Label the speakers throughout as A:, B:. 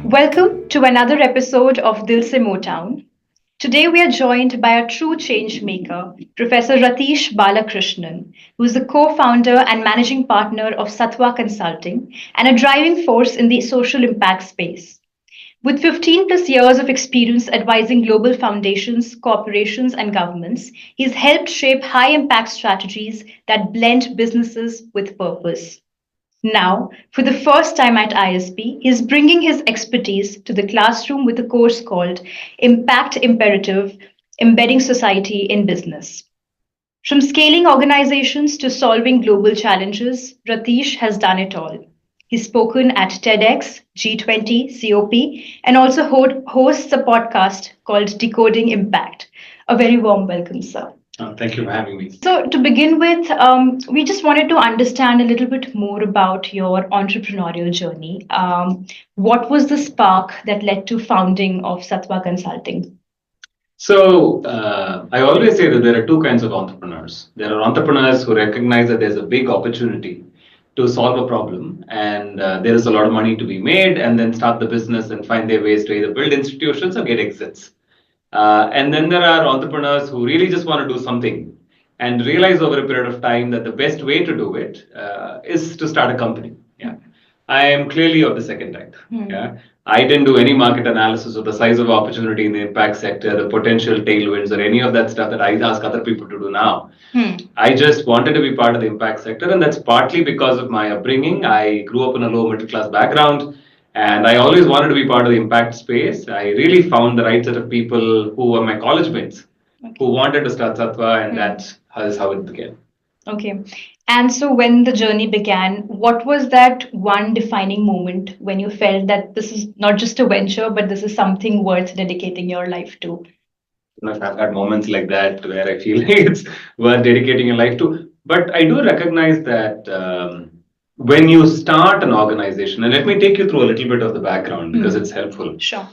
A: Welcome to another episode of Dil Se MoTown. Today we are joined by a true change maker, Professor Rathish Balakrishnan, who is the co-founder and managing partner of Sattva Consulting and a driving force in the social impact space. With 15 plus years of experience advising global foundations, corporations, and governments, he's helped shape high impact strategies that blend businesses with purpose. Now, for the first time at ISB, he's bringing his expertise to the classroom with a course called Impact Imperative Embedding Society in Business. From scaling organizations to solving global challenges, Rathish has done it all. He's spoken at TEDx, G20, COP, and also hosts a podcast called Decoding Impact. A very warm welcome, sir.
B: Thank you for having me.
A: So, to begin with, we just wanted to understand a little bit more about your entrepreneurial journey. What was the spark that led to founding of Sattva Consulting?
B: So, I always say that there are two kinds of entrepreneurs. There are entrepreneurs who recognize that there's a big opportunity to solve a problem and there is a lot of money to be made, and then start the business and find their ways to either build institutions or get exits. And then there are entrepreneurs who really just want to do something and realize over a period of time that the best way to do it is to start a company. Yeah, I am clearly of the second type. Yeah, I didn't do any market analysis of the size of opportunity in the impact sector, the potential tailwinds, or any of that stuff that I ask other people to do now. I just wanted to be part of the impact sector, and that's partly because of my upbringing. I grew up in a low middle class background. And I always wanted to be part of the impact space. I really found the right set of people who were my college mates, who wanted to start Sattva, and that is how it began.
A: Okay. And so when the journey began, what was that one defining moment when you felt that this is not just a venture, but this is something worth dedicating your life to?
B: I've had moments like that where I feel it's worth dedicating your life to. But I do recognize that when you start an organization, and let me take you through a little bit of the background because it's helpful.
A: Sure.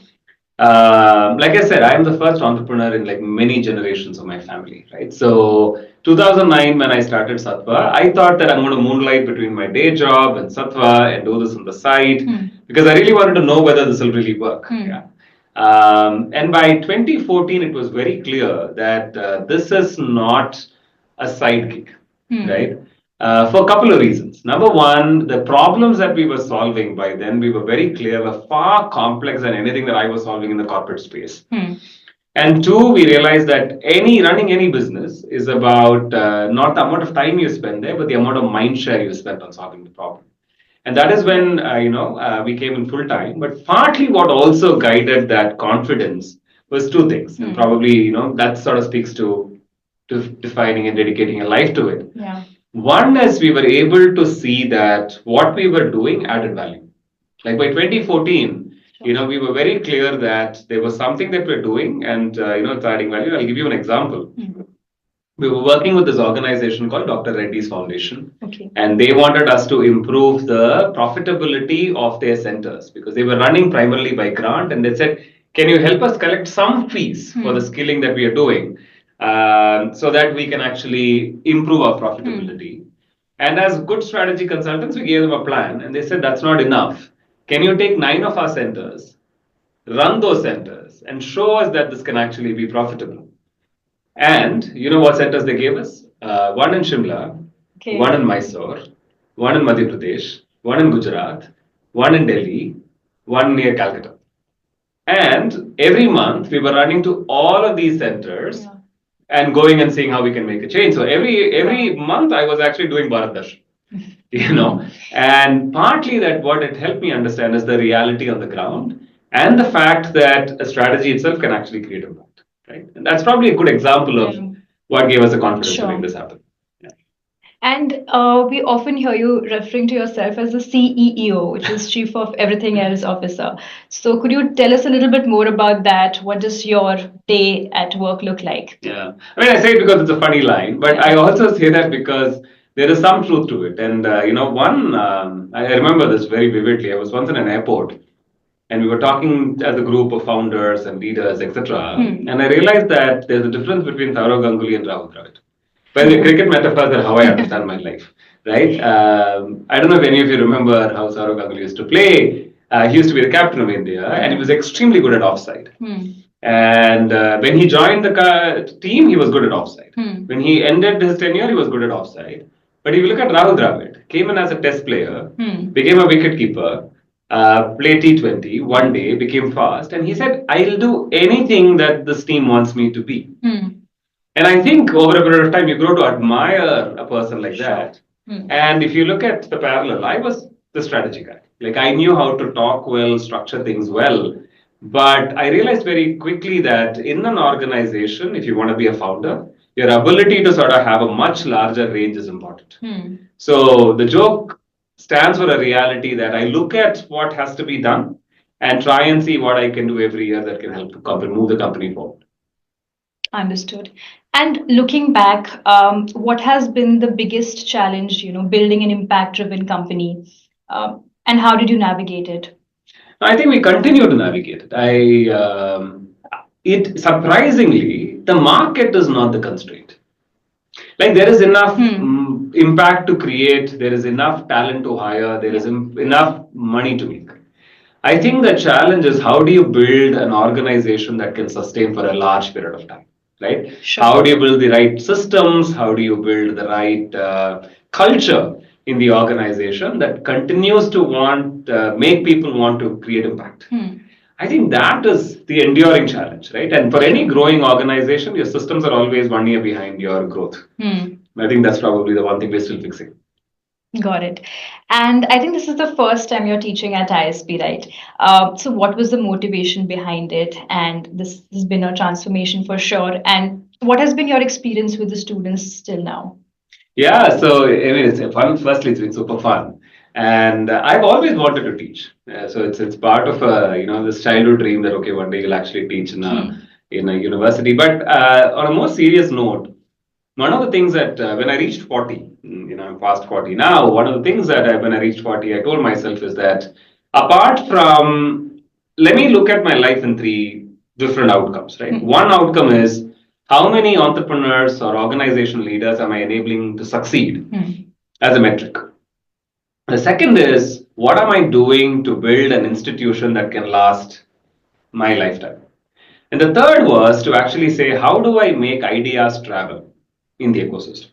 B: Like I said, I am the first entrepreneur in like many generations of my family, right? So 2009, when I started Sattva, I thought that I'm going to moonlight between my day job and Sattva and do this on the side because I really wanted to know whether this will really work. Yeah. And by 2014, it was very clear that this is not a side gig, right? For a couple of reasons. Number one, the problems that we were solving by then, we were very clear, were far complex than anything that I was solving in the corporate space. And two, we realized that running any business is about not the amount of time you spend there, but the amount of mind share you spend on solving the problem. And that is when we came in full time. But partly what also guided that confidence was two things, and probably that sort of speaks to defining and dedicating a life to it.
A: Yeah.
B: One is we were able to see that what we were doing added value. Like by 2014, we were very clear that there was something that we're doing and it's adding value. I'll give you an example. We were working with this organization called Dr. Reddy's Foundation, and they wanted us to improve the profitability of their centers because they were running primarily by grant, and they said, can you help us collect some fees for the skilling that we are doing? So that we can actually improve our profitability. And as good strategy consultants, we gave them a plan and they said, that's not enough. Can you take 9 of our centers, run those centers and show us that this can actually be profitable? And you know what centers they gave us? One in Shimla, one in Mysore, one in Madhya Pradesh, one in Gujarat, one in Delhi, one near Calcutta. And every month we were running to all of these centers and going and seeing how we can make a change. So every month I was actually doing Bharat Darshan, and partly that what it helped me understand is the reality on the ground and the fact that a strategy itself can actually create impact, right? And that's probably a good example of what gave us the confidence to make this happen.
A: And we often hear you referring to yourself as the CEO, which is Chief of Everything Else Officer. So could you tell us a little bit more about that? What does your day at work look like?
B: Yeah, I mean, I say it because it's a funny line, but I also say that because there is some truth to it. And, I remember this very vividly. I was once in an airport and we were talking as a group of founders and leaders, etc. And I realized that there's a difference between Saurav Ganguly and Rahul Dravid. By the cricket metaphors are how I understand my life. right? I don't know if any of you remember how Saurav Ganguly used to play. He used to be the captain of India, and he was extremely good at offside. And when he joined the team, he was good at offside. When he ended his tenure, he was good at offside. But if you look at Rahul Dravid, came in as a test player, became a wicket keeper, played T20, one day became fast, and he said, I'll do anything that this team wants me to be. And I think over a period of time, you grow to admire a person like that. And if you look at the parallel, I was the strategy guy. Like I knew how to talk well, structure things well. But I realized very quickly that in an organization, if you want to be a founder, your ability to sort of have a much larger range is important. So the joke stands for a reality that I look at what has to be done and try and see what I can do every year that can help the company move the company forward.
A: Understood. And looking back, what has been the biggest challenge, building an impact-driven company, and how did you navigate it?
B: I think we continue to navigate it. It surprisingly, the market is not the constraint. Like there is enough impact to create, there is enough talent to hire, there is enough money to make. I think the challenge is how do you build an organization that can sustain for a large period of time, right?
A: Sure.
B: How do you build the right systems? How do you build the right culture in the organization that continues to make people want to create impact? I think that is the enduring challenge, right? And for any growing organization, your systems are always 1 year behind your growth. I think that's probably the one thing we're still fixing.
A: Got it. And I think this is the first time you're teaching at ISB, right? So, what was the motivation behind it? And this has been a transformation for sure. And what has been your experience with the students till now?
B: Yeah, so I mean, it's fun. Firstly, it's been super fun, and I've always wanted to teach. So it's part of this childhood dream that okay, one day you'll actually teach in a university. But on a more serious note, one of the things that when I reached 40, I'm past 40 now. One of the things that when I reached 40, I told myself is that apart from, let me look at my life in three different outcomes, right? One outcome is how many entrepreneurs or organization leaders am I enabling to succeed as a metric? The second is what am I doing to build an institution that can last my lifetime? And the third was to actually say, how do I make ideas travel in the ecosystem?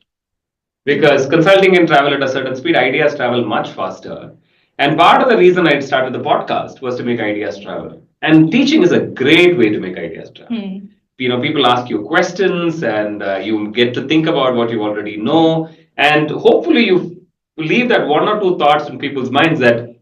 B: Because consulting can travel at a certain speed, ideas travel much faster. And part of the reason I started the podcast was to make ideas travel. And teaching is a great way to make ideas travel. People ask you questions and you get to think about what you already know. And hopefully you leave that one or two thoughts in people's minds that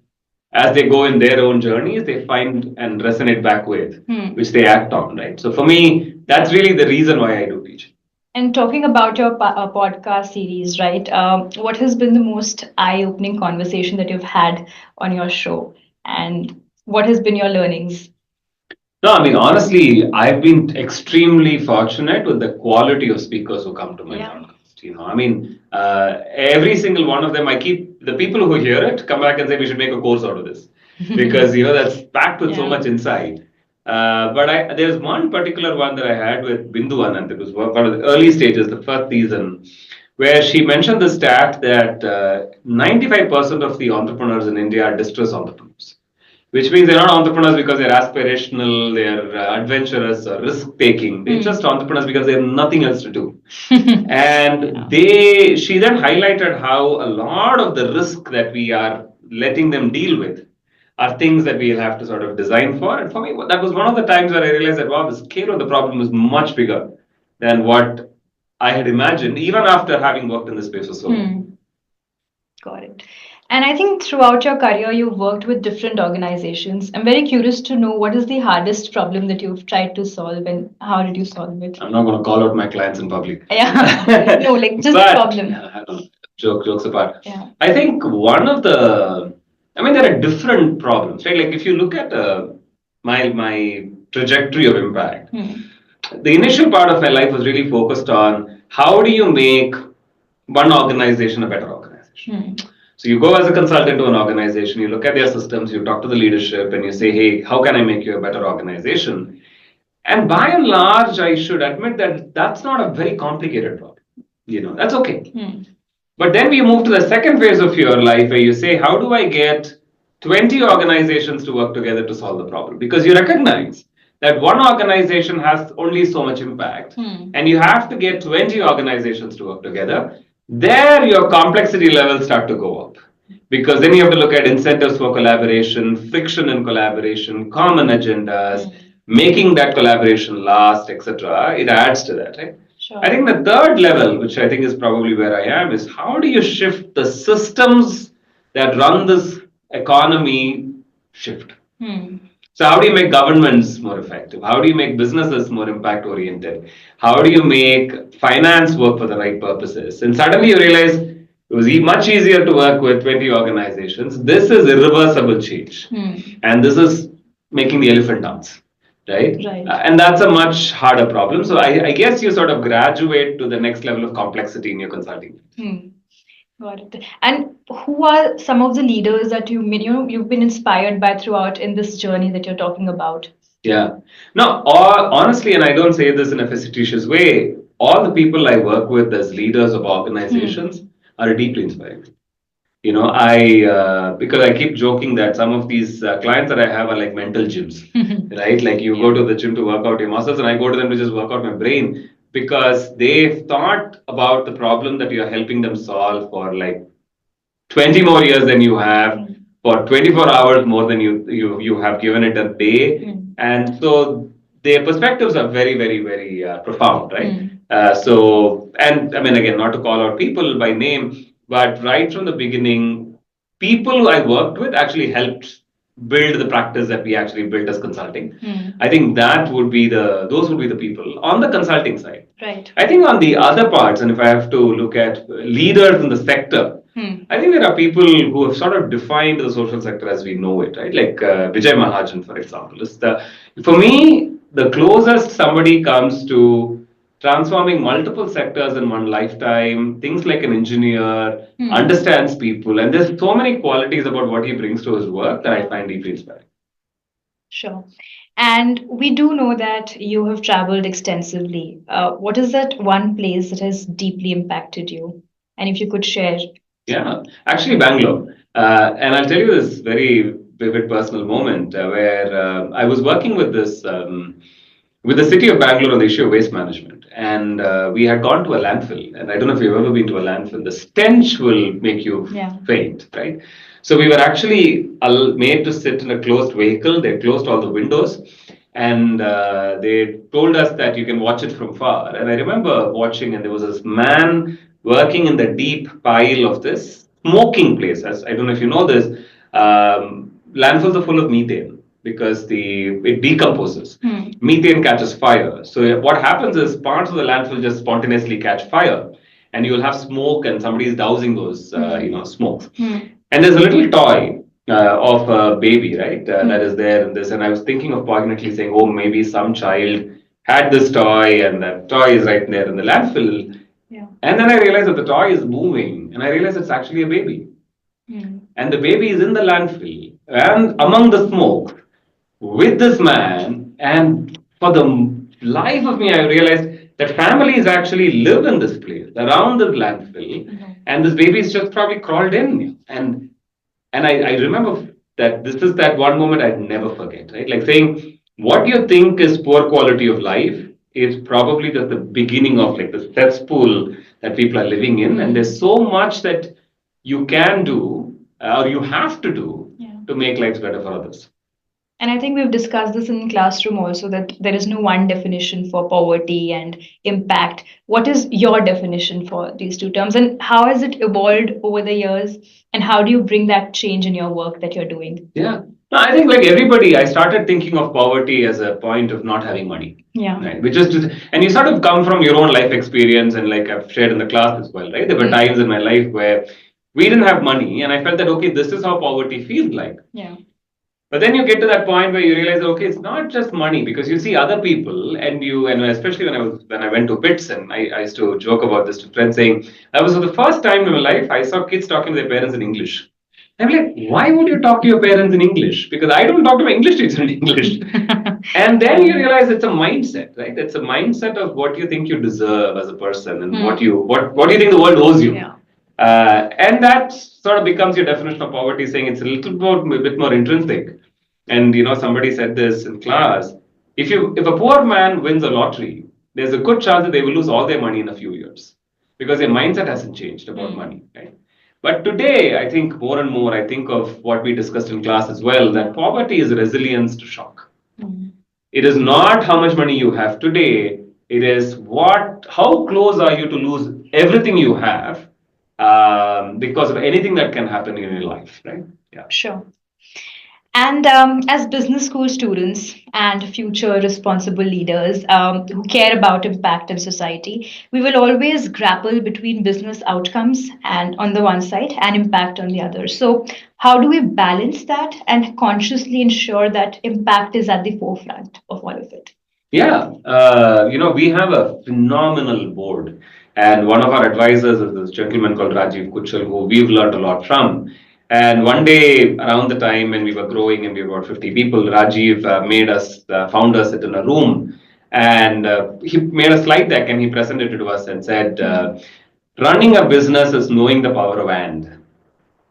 B: as they go in their own journeys, they find and resonate back with, which they act on, right? So for me, that's really the reason why I do teach.
A: And talking about your podcast series, right? What has been the most eye-opening conversation that you've had on your show? And what has been your learnings?
B: No, I mean, honestly, I've been extremely fortunate with the quality of speakers who come to my podcast. I mean, every single one of them, I keep the people who hear it come back and say we should make a course out of this because that's packed with so much insight. But there's one particular one that I had with Bindu Anand. It was one of the early stages, the first season, where she mentioned the stat that 95% of the entrepreneurs in India are distress entrepreneurs. Which means they're not entrepreneurs because they're aspirational, they're adventurous or risk-taking. They're just entrepreneurs because they have nothing else to do. And she then highlighted how a lot of the risk that we are letting them deal with are things that we'll have to sort of design for. And for me, that was one of the times where I realized that, wow, the scale of the problem is much bigger than what I had imagined, even after having worked in this space for so long.
A: Got it. And I think throughout your career, you've worked with different organizations. I'm very curious to know what is the hardest problem that you've tried to solve and how did you solve it?
B: I'm not going to call out my clients in public.
A: Yeah, no, like just the problem.
B: I don't know. Jokes apart.
A: Yeah.
B: I think there are different problems, right? Like if you look at my trajectory of impact, the initial part of my life was really focused on how do you make one organization a better organization. So you go as a consultant to an organization, you look at their systems, you talk to the leadership and you say, hey, how can I make you a better organization? And by and large, I should admit that that's not a very complicated problem. That's okay. But then we move to the second phase of your life where you say, how do I get 20 organizations to work together to solve the problem? Because you recognize that one organization has only so much impact, and you have to get 20 organizations to work together. There, your complexity levels start to go up. Because then you have to look at incentives for collaboration, friction in collaboration, common agendas, making that collaboration last, etc. It adds to that, right?
A: Sure.
B: I think the third level, which I think is probably where I am, is how do you shift the systems that run this economy shift? So how do you make governments more effective? How do you make businesses more impact oriented? How do you make finance work for the right purposes? And suddenly you realize it was much easier to work with 20 organizations. This is irreversible change. And this is making the elephant dance. Right? And that's a much harder problem. So I guess you sort of graduate to the next level of complexity in your consulting.
A: Got it. And who are some of the leaders that you've been inspired by throughout in this journey that you're talking about?
B: Yeah. No, honestly, and I don't say this in a facetious way, all the people I work with as leaders of organizations are deeply inspiring. Because I keep joking that some of these clients that I have are like mental gyms, right? Like you go to the gym to work out your muscles, and I go to them to just work out my brain because they've thought about the problem that you're helping them solve for like 20 more years than you have, for 24 hours more than you have given it a day. And so their perspectives are very, very, very profound, right? And I mean, again, not to call out people by name, but right from the beginning, people who I worked with actually helped build the practice that we actually built as consulting. I think those would be the people on the consulting side.
A: Right.
B: I think on the other parts, and if I have to look at leaders in the sector, I think there are people who have sort of defined the social sector as we know it, right? Like Vijay Mahajan, for example, for me, the closest somebody comes to transforming multiple sectors in one lifetime, things like an engineer, understands people, and there's so many qualities about what he brings to his work that I find deeply inspiring.
A: Sure. And we do know that you have traveled extensively. What is that one place that has deeply impacted you? And if you could share.
B: Yeah, actually, Bangalore. And I'll tell you this very vivid personal moment where I was working with with the city of Bangalore on the issue of waste management. And we had gone to a landfill. And I don't know if you've ever been to a landfill. The stench will make you faint, right? So we were actually made to sit in a closed vehicle. They closed all the windows. And they told us that you can watch it from far. And I remember watching, and there was this man working in the deep pile of this smoking place. As I don't know if you know this, landfills are full of methane because it decomposes. Methane catches fire. So what happens is parts of the landfill just spontaneously catch fire, and you'll have smoke, and somebody is dousing those smokes. And there's a little toy of a baby, right? That is there in this. And I was thinking of poignantly saying, oh, maybe some child had this toy, and that toy is right there in the landfill. And then I realized that the toy is moving, and I realized it's actually a baby. And the baby is in the landfill and among the smoke with this man. And for the life of me, I realized that families actually live in this place around this landfill, and this baby is just probably crawled in. And I remember that this is that one moment I'd never forget, right? Like saying, what you think is poor quality of life is probably just the beginning of like the cesspool that people are living in. And there's so much that you can do or you have to do to make lives better for others.
A: And I think we've discussed this in classroom also that there is no one definition for poverty and impact. What is your definition for these two terms, and how has it evolved over the years? And how do you bring that change in your work that you're doing?
B: Yeah. No, I think like everybody, I started thinking of poverty as a point of not having money.
A: Yeah.
B: Right. And you sort of come from your own life experience, and like I've shared in the class as well, right? There were times in my life where we didn't have money, and I felt that, okay, this is how poverty feels like.
A: Yeah.
B: But then you get to that point where you realize, okay, it's not just money, because you see other people, and especially when I went to BITS, and I used to joke about this to friends, saying that was for the first time in my life I saw kids talking to their parents in English. I'm like, why would you talk to your parents in English? Because I don't talk to my English teacher in English. And then you realize it's a mindset, right? It's a mindset of what you think you deserve as a person, and what do you think the world owes you.
A: Yeah.
B: And that sort of becomes your definition of poverty, saying it's a bit more intrinsic. And somebody said this in class. If a poor man wins a lottery, there's a good chance that they will lose all their money in a few years because their mindset hasn't changed about money, right? But today, I think more and more, I think of what we discussed in class as well, that poverty is resilience to shock. It is not how much money you have today. It is how close are you to lose everything you have because of anything that can happen in your life, right? Yeah.
A: Sure. And as business school students and future responsible leaders who care about impact in society, we will always grapple between business outcomes and on the one side and impact on the other. So, how do we balance that and consciously ensure that impact is at the forefront of all of it?
B: Yeah, we have a phenomenal board, and one of our advisors is this gentleman called Rajiv Kuchal, who we've learned a lot from. And one day, around the time when we were growing and we were about 50 people, Rajiv found us in a room, and he made a slide deck and he presented it to us and said, running a business is knowing the power of and.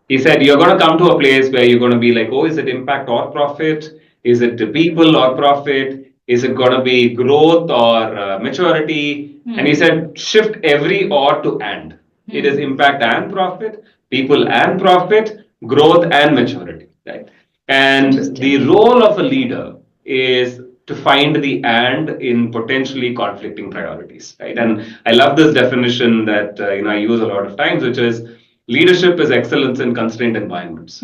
B: He said, you're going to come to a place where you're going to be like, oh, is it impact or profit? Is it people or profit? Is it going to be growth or maturity? And he said, shift every or to and. It is impact and profit, people and profit, growth and maturity. Right? And the role of a leader is to find the and in potentially conflicting priorities. Right? And I love this definition that I use a lot of times, which is leadership is excellence in constrained environments,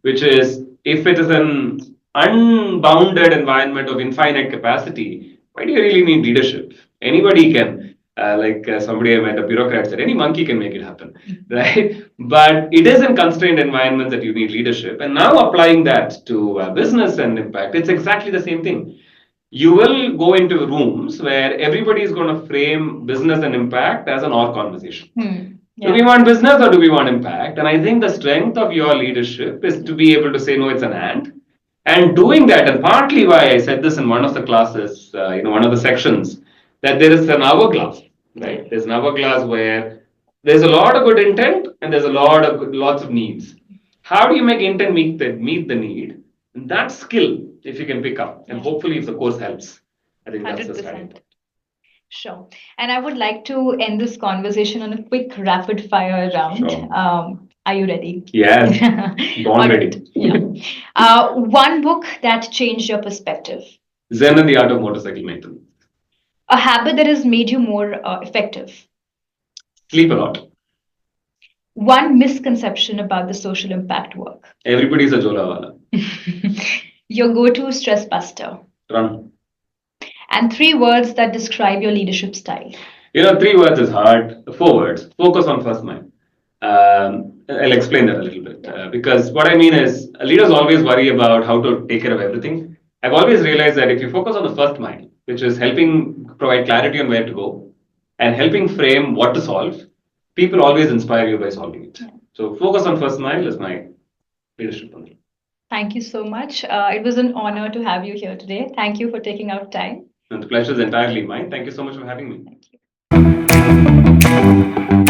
B: which is if it is an unbounded environment of infinite capacity, why do you really need leadership? Anybody can, somebody I met, a bureaucrat said, any monkey can make it happen, right? But it is in constrained environments that you need leadership. And now applying that to business and impact, it's exactly the same thing. You will go into rooms where everybody is going to frame business and impact as an or conversation. Do we want business or do we want impact? And I think the strength of your leadership is to be able to say, no, it's an and. And doing that, and partly why I said this in one of the classes, one of the sections, that there is an hourglass, right? There's an hourglass where there's a lot of good intent and there's lots of needs. How do you make intent meet the need? And that skill, if you can pick up, and hopefully if the course helps, I think that's the strategy.
A: Sure. And I would like to end this conversation on a quick rapid fire round.
B: Sure.
A: Are you ready?
B: Yes. Born ready.
A: Yeah. One book that changed your perspective.
B: Zen and the Art of Motorcycle Maintenance.
A: A habit that has made you more effective.
B: Sleep a lot.
A: One misconception about the social impact work.
B: Everybody's a Jolawala.
A: Your go-to stress buster.
B: Run.
A: And 3 words that describe your leadership style.
B: 3 words is hard. 4 words. Focus on first mind. I'll explain that a little bit. Because what I mean is, leaders always worry about how to take care of everything. I've always realized that if you focus on the first mind, which is helping provide clarity on where to go and helping frame what to solve, people always inspire you by solving it. So focus on first mind is my leadership.
A: Thank you so much. It was an honor to have you here today. Thank you for taking out time.
B: And the pleasure is entirely mine. Thank you so much for having me.
A: Thank you.